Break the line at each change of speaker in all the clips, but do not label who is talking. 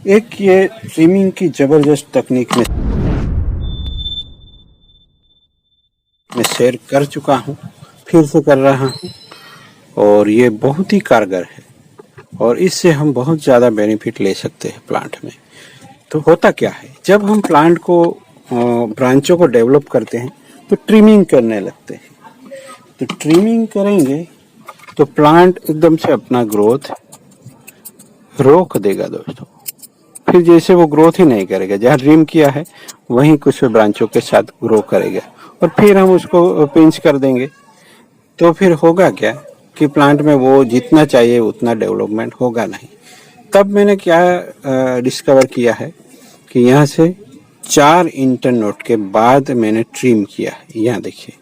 एक ये ट्रिमिंग की जबरदस्त तकनीक मैं शेयर कर चुका हूँ, फिर से कर रहा हूँ और ये बहुत ही कारगर है और इससे हम बहुत ज़्यादा बेनिफिट ले सकते हैं प्लांट में। तो होता क्या है, जब हम प्लांट को ब्रांचों को डेवलप करते हैं तो ट्रिमिंग करने लगते हैं। तो ट्रिमिंग करेंगे तो प्लांट एकदम से अपना ग्रोथ रोक देगा दोस्तों। फिर जैसे वो ग्रोथ ही नहीं करेगा, जहाँ ट्रिम किया है वहीं कुछ ब्रांचों के साथ ग्रो करेगा और फिर हम उसको पिंच कर देंगे। तो फिर होगा क्या कि प्लांट में वो जितना चाहिए उतना डेवलपमेंट होगा नहीं। तब मैंने क्या डिस्कवर किया है कि यहाँ से 4 इंटरनोड के बाद मैंने ट्रिम किया है। यहाँ देखिए,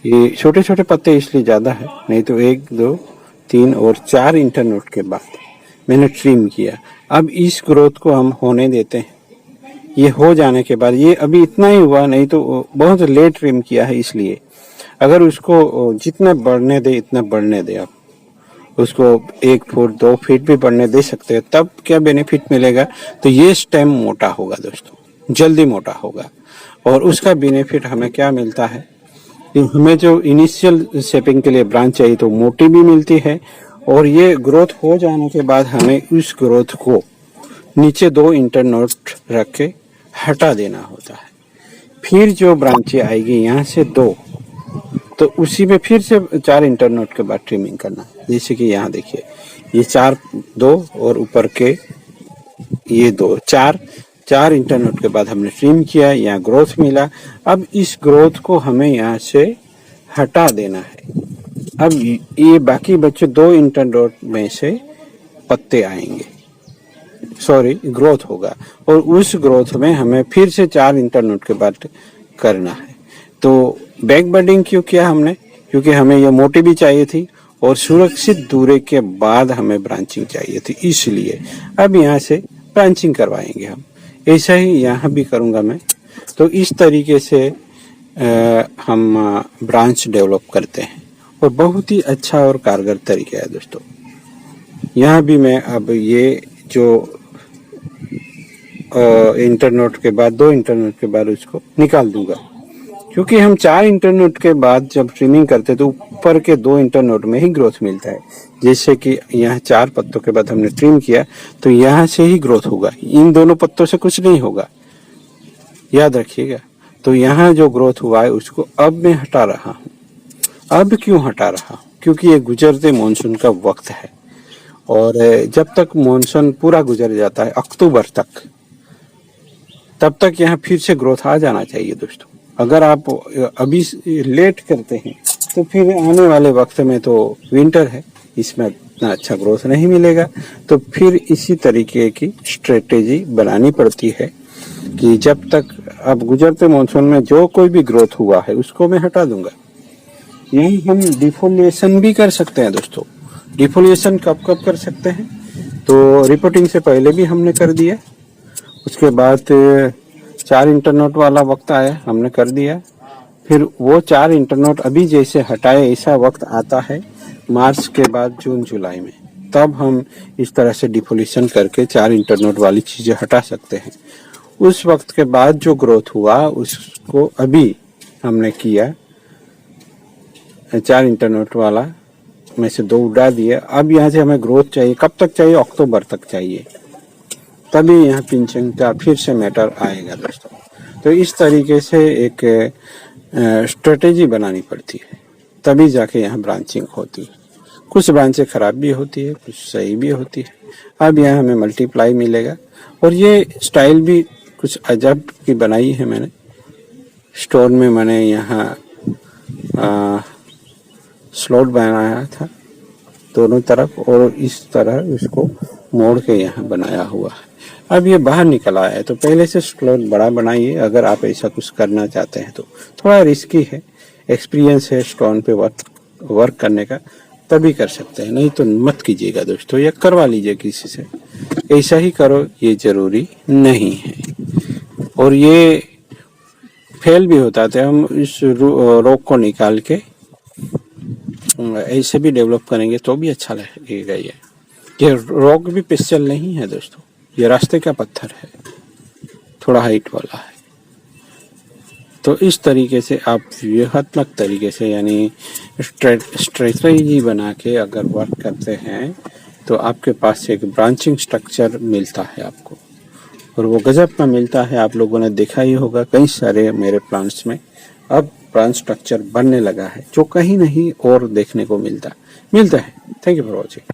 ये छोटे छोटे पत्ते इसलिए ज़्यादा है, नहीं तो 1 2 3 और 4 इंटरनोड के बाद मैंने ट्रिम किया। अब इस ग्रोथ को हम होने देते हैं। ये हो जाने के बाद, ये अभी इतना ही हुआ, नहीं तो बहुत लेट ट्रिम किया है, इसलिए अगर उसको जितना बढ़ने दे इतना बढ़ने दे, आप उसको 1 फुट 2 फीट भी बढ़ने दे सकते हैं। तब क्या बेनिफिट मिलेगा, तो ये स्टेम मोटा होगा दोस्तों, जल्दी मोटा होगा। और उसका बेनिफिट हमें क्या मिलता है कि हमें जो इनिशियल शेपिंग के लिए ब्रांच चाहिए तो मोटी भी मिलती है, और ये ग्रोथ हो जाने के बाद हमें उस ग्रोथ को नीचे 2 इंटरनोड रख के हटा देना होता है। फिर जो ब्रांचें आएगी यहाँ से 2, तो उसी में फिर से 4 इंटरनोड के बाद ट्रिमिंग करना। जैसे कि यहाँ देखिए, ये 4 2 और ऊपर के ये 2 4 इंटरनोड के बाद हमने ट्रिम किया, यहाँ ग्रोथ मिला। अब इस ग्रोथ को हमें यहाँ से हटा देना है। अब ये बाकी बच्चे 2 इंटरनोड में से पत्ते आएंगे, सॉरी ग्रोथ होगा, और उस ग्रोथ में हमें फिर से 4 इंटरनोड के बाद करना है। तो बैक बडिंग क्यों किया हमने, क्योंकि हमें ये मोटी भी चाहिए थी और सुरक्षित दूरी के बाद हमें ब्रांचिंग चाहिए थी, इसलिए अब यहाँ से ब्रांचिंग करवाएंगे हम। ऐसा ही यहाँ भी करूँगा मैं। तो इस तरीके से हम ब्रांच डेवलप करते हैं और बहुत ही अच्छा और कारगर तरीका है दोस्तों। यहाँ भी मैं अब ये जो इंटरनोड के बाद 2 इंटरनोड के बाद उसको निकाल दूंगा, क्योंकि हम 4 इंटरनोड के बाद जब ट्रिमिंग करते तो ऊपर के 2 इंटरनोड में ही ग्रोथ मिलता है। जैसे कि यहाँ 4 पत्तों के बाद हमने ट्रिम किया तो यहाँ से ही ग्रोथ होगा, इन दोनों पत्तों से कुछ नहीं होगा, याद रखिएगा। तो यहाँ जो ग्रोथ हुआ है उसको अब मैं हटा रहा हूँ। अब क्यों हटा रहा हूँ, क्योंकि ये गुजरते मानसून का वक्त है और जब तक मानसून पूरा गुजर जाता है अक्टूबर तक, तब तक यहाँ फिर से ग्रोथ आ जाना चाहिए दोस्तों। अगर आप अभी लेट करते हैं तो फिर आने वाले वक्त में तो विंटर है, इसमें इतना अच्छा ग्रोथ नहीं मिलेगा। तो फिर इसी तरीके की स्ट्रेटेजी बनानी पड़ती है कि जब तक अब गुजरते मानसून में जो कोई भी ग्रोथ हुआ है उसको मैं हटा दूंगा। यही हम डिफोलिएशन भी कर सकते हैं दोस्तों। डिफोलिएशन कब कब कर सकते हैं, तो रिपोर्टिंग से पहले भी हमने कर दिया, उसके बाद 4 इंटरनोड वाला वक्त आया हमने कर दिया, फिर वो 4 इंटरनोड अभी जैसे हटाए ऐसा वक्त आता है मार्च के बाद जून जुलाई में, तब हम इस तरह से डिफोलिएशन करके 4 इंटरनोड वाली चीज़ें हटा सकते हैं। उस वक्त के बाद जो ग्रोथ हुआ उसको अभी हमने किया, 4 इंटरनोड वाला में से 2 उड़ा दिए। अब यहाँ से हमें ग्रोथ चाहिए, कब तक चाहिए, अक्टूबर तक चाहिए, तभी यहाँ पिंचिंग का फिर से मैटर आएगा दोस्तों। तो इस तरीके से एक स्ट्रेटेजी बनानी पड़ती है, तभी जाके यहाँ ब्रांचिंग होती है। कुछ ब्रांचें खराब भी होती है, कुछ सही भी होती है। अब यहाँ हमें मल्टीप्लाई मिलेगा और ये स्टाइल भी कुछ अजब की बनाई है मैंने। स्टोर में मैंने यहाँ स्लॉट बनाया था दोनों तरफ और इस तरह इसको मोड़ के यहाँ बनाया हुआ है। अब ये बाहर निकल आया है, तो पहले से स्लॉट बड़ा बनाइए अगर आप ऐसा कुछ करना चाहते हैं। तो थोड़ा रिस्की है, एक्सपीरियंस है स्टोन पे वर्क करने का, तभी कर सकते हैं, नहीं तो मत कीजिएगा दोस्तों, या करवा लीजिए किसी से। ऐसा ही करो, ये जरूरी नहीं है। और ये फेल भी होता है, हम इस रोक को निकाल के ऐसे भी डेवलप करेंगे तो भी अच्छा लगेगा। ये रॉक भी पिस्टल नहीं है दोस्तों, ये रास्ते का पत्थर है, थोड़ा हाइट वाला है। तो इस तरीके से आप व्यूहात्मक तरीके से यानी स्ट्रेटजी बना के अगर वर्क करते हैं तो आपके पास एक ब्रांचिंग स्ट्रक्चर मिलता है आपको, और वो गजब का मिलता है। आप लोगों ने देखा ही होगा कई सारे मेरे प्लांट्स में अब ब्रांच स्ट्रक्चर बनने लगा है, जो कहीं नहीं और देखने को मिलता है। Thank you for watching.